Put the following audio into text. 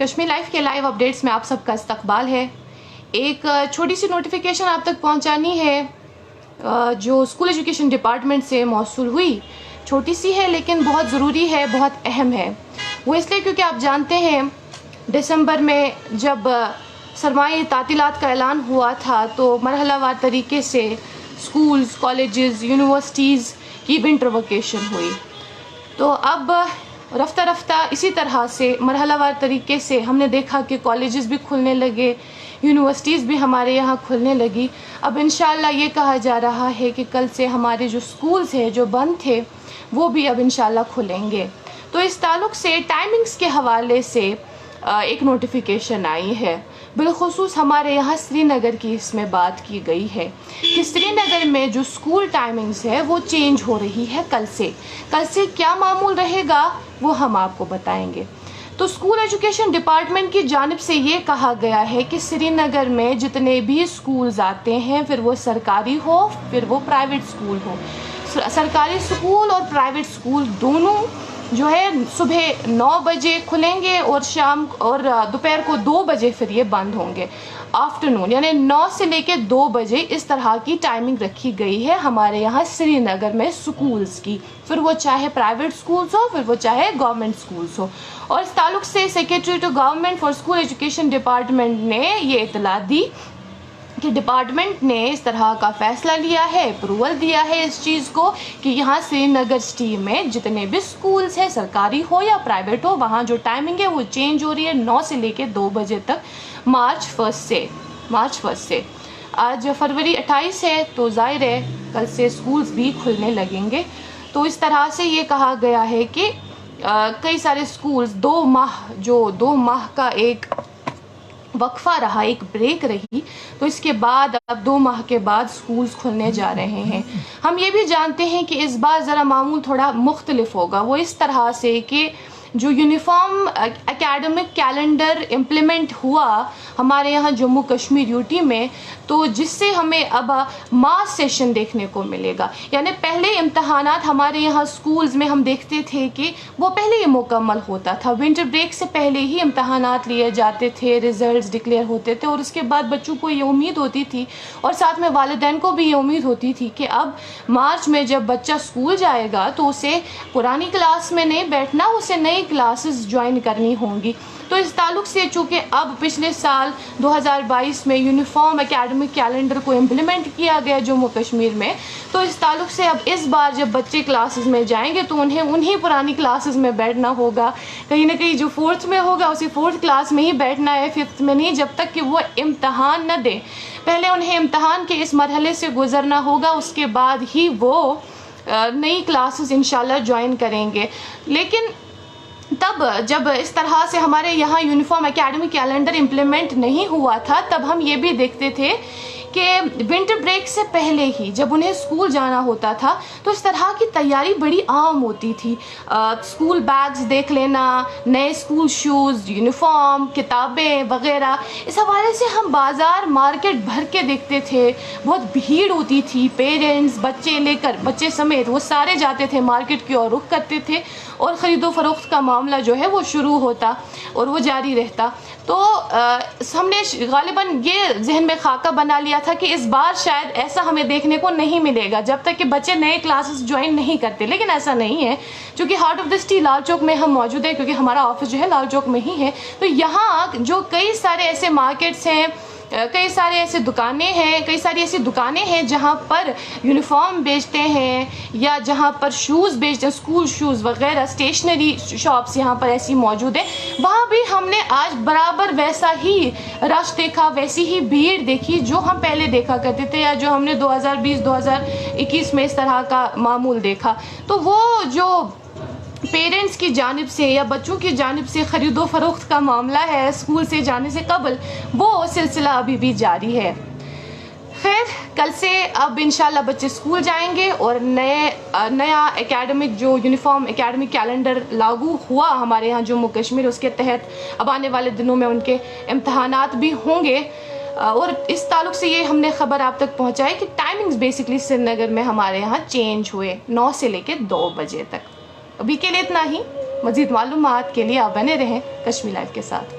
Kashmir life کے live updates میں آپ سب کا استقبال ہے۔ ایک چھوٹی سی نوٹیفیکیشن آپ تک پہنچانی ہے جو اسکول ایجوکیشن ڈپارٹمنٹ سے موصول ہوئی۔ چھوٹی سی ہے لیکن بہت ضروری ہے، بہت اہم ہے۔ وہ اس لیے کیونکہ آپ جانتے ہیں دسمبر میں جب سرمائی تعطیلات کا اعلان ہوا تھا تو مرحلہ وار طریقے سے اسکولز، کالجز، یونیورسٹیز کی ونٹر ویکیشن ہوئی۔ تو اب رفتہ رفتہ اسی طرح سے مرحلہ وار طریقے سے ہم نے دیکھا کہ کالجز بھی کھلنے لگے، یونیورسٹیز بھی ہمارے یہاں کھلنے لگی۔ اب انشاءاللہ یہ کہا جا رہا ہے کہ کل سے ہمارے جو اسکولز ہیں جو بند تھے وہ بھی اب انشاءاللہ کھلیں گے۔ تو اس تعلق سے ٹائمنگز کے حوالے سے ایک نوٹیفیکیشن آئی ہے، بالخصوص ہمارے یہاں سری نگر کی اس میں بات کی گئی ہے کہ سری نگر میں جو اسکول ٹائمنگز ہے وہ چینج ہو رہی ہے کل سے۔ کل سے کیا معمول رہے گا وہ ہم آپ کو بتائیں گے۔ تو اسکول ایجوکیشن ڈپارٹمنٹ کی جانب سے یہ کہا گیا ہے کہ سری نگر میں جتنے بھی اسکولز آتے ہیں، پھر وہ سرکاری ہو پھر وہ پرائیویٹ اسکول ہو، سرکاری اسکول اور پرائیویٹ اسکول دونوں جو ہے صبح 9 بجے کھلیں گے اور شام اور دوپہر کو 2 بجے پھر یہ بند ہوں گے۔ آفٹرنون یعنی 9 سے لے کے 2 بجے اس طرح کی ٹائمنگ رکھی گئی ہے ہمارے یہاں سری نگر میں اسکولز کی، پھر وہ چاہے پرائیویٹ اسکولز ہو پھر وہ چاہے گورنمنٹ اسکولز ہو۔ اور اس تعلق سے secretary to government for school education department نے یہ اطلاع دی کہ ڈپارٹمنٹ نے اس طرح کا فیصلہ لیا ہے، اپروول دیا ہے اس چیز کو کہ یہاں سری نگر سٹی میں جتنے بھی سکولز ہیں، سرکاری ہو یا پرائیویٹ ہو، وہاں جو ٹائمنگ ہے وہ چینج ہو رہی ہے 9 سے لے کے 2 بجے تک مارچ 1 سے۔ آج فروری 28 ہے تو ظاہر ہے کل سے سکولز بھی کھلنے لگیں گے۔ تو اس طرح سے یہ کہا گیا ہے کہ کئی سارے سکولز 2 ماہ کا ایک وقفہ رہا، ایک بریک رہی، تو اس کے بعد اب 2 ماہ کے بعد سکولز کھلنے جا رہے ہیں۔ ہم یہ بھی جانتے ہیں کہ اس بار ذرا معمول تھوڑا مختلف ہوگا، وہ اس طرح سے کہ جو یونیفارم اکیڈمک کیلنڈر امپلیمنٹ ہوا ہمارے یہاں جموں کشمیر یوٹی میں، تو جس سے ہمیں اب ماس سیشن دیکھنے کو ملے گا۔ یعنی پہلے امتحانات ہمارے یہاں سکولز میں ہم دیکھتے تھے کہ وہ پہلے ہی مکمل ہوتا تھا، ونٹر بریک سے پہلے ہی امتحانات لیے جاتے تھے، ریزلٹس ڈکلیئر ہوتے تھے، اور اس کے بعد بچوں کو یہ امید ہوتی تھی اور ساتھ میں والدین کو بھی یہ امید ہوتی تھی کہ اب مارچ میں جب بچہ اسکول جائے گا تو اسے پرانی کلاس میں نہیں بیٹھنا، اسے نئی کلاسز جوائن کرنی ہوں گی۔ تو اس تعلق سے چونکہ اب پچھلے سال 2022 میں یونیفارم اکیڈمک کیلنڈر کو امپلیمنٹ کیا گیا جموں کشمیر میں، تو اس تعلق سے اب اس بار جب بچے کلاسز میں جائیں گے تو انہیں پرانی کلاسز میں بیٹھنا ہوگا، کہیں نہ کہیں جو 4th میں ہوگا اسی 4th کلاس میں ہی بیٹھنا ہے، 5th میں نہیں، جب تک کہ وہ امتحان نہ دیں۔ پہلے انہیں امتحان کے اس مرحلے سے گزرنا ہوگا، اس کے بعد ہی وہ نئی کلاسز انشاءاللہ جوائن کریں گے۔ لیکن تب جب اس طرح سے ہمارے یہاں یونیفارم اکیڈمک کیلنڈر امپلیمنٹ نہیں ہوا تھا، تب ہم یہ بھی دیکھتے تھے کہ ونٹر بریک سے پہلے ہی جب انہیں اسکول جانا ہوتا تھا تو اس طرح کی تیاری بڑی عام ہوتی تھی۔ اسکول بیگز دیکھ لینا، نئے اسکول شوز، یونیفارم، کتابیں وغیرہ، اس حوالے سے ہم بازار مارکیٹ بھر کے دیکھتے تھے، بہت بھیڑ ہوتی تھی، پیرنٹس بچے لے کر، بچے سمیت وہ سارے جاتے تھے مارکیٹ کی اور رخ کرتے تھے، اور خرید و فروخت کا معاملہ جو ہے وہ شروع ہوتا اور وہ جاری رہتا۔ تو ہم نے غالباً یہ ذہن میں خاکہ بنا لیا تھا کہ اس بار شاید ایسا ہمیں دیکھنے کو نہیں ملے گا جب تک کہ بچے نئے کلاسز جوائن نہیں کرتے، لیکن ایسا نہیں ہے۔ چونکہ heart of the city Lal Chowk میں ہم موجود ہیں، کیونکہ ہمارا آفس جو ہے لال چوک میں ہی ہے، تو یہاں جو کئی سارے ایسے مارکیٹس ہیں، کئی ساری ایسی دکانیں ہیں جہاں پر یونیفارم بیچتے ہیں یا جہاں پر شوز بیچتے ہیں، اسکول شوز وغیرہ، اسٹیشنری شاپس یہاں پر ایسی موجود ہیں، وہاں بھی ہم نے آج برابر ویسا ہی رش دیکھا، ویسی ہی بھیڑ دیکھی جو ہم پہلے دیکھا کرتے تھے یا جو ہم نے 2020-2021 میں اس طرح کا معمول دیکھا۔ تو وہ جو پیرنٹس کی جانب سے یا بچوں کی جانب سے خرید و فروخت کا معاملہ ہے اسکول سے جانے سے قبل، وہ سلسلہ ابھی بھی جاری ہے۔ خیر، کل سے اب انشاءاللہ بچے اسکول جائیں گے اور نیا اکیڈمک جو یونیفارم اکیڈمک کیلنڈر لاگو ہوا ہمارے یہاں جموں کشمیر، اس کے تحت اب آنے والے دنوں میں ان کے امتحانات بھی ہوں گے۔ اور اس تعلق سے یہ ہم نے خبر آپ تک پہنچائی کہ ٹائمنگز بیسکلی سری نگر میں ہمارے یہاں چینج ہوئے 9 سے لے کے 2 بجے تک۔ ابھی کے لیے اتنا ہی، مزید معلومات کے لیے آپ بنے رہیں کشمیر لائف کے ساتھ۔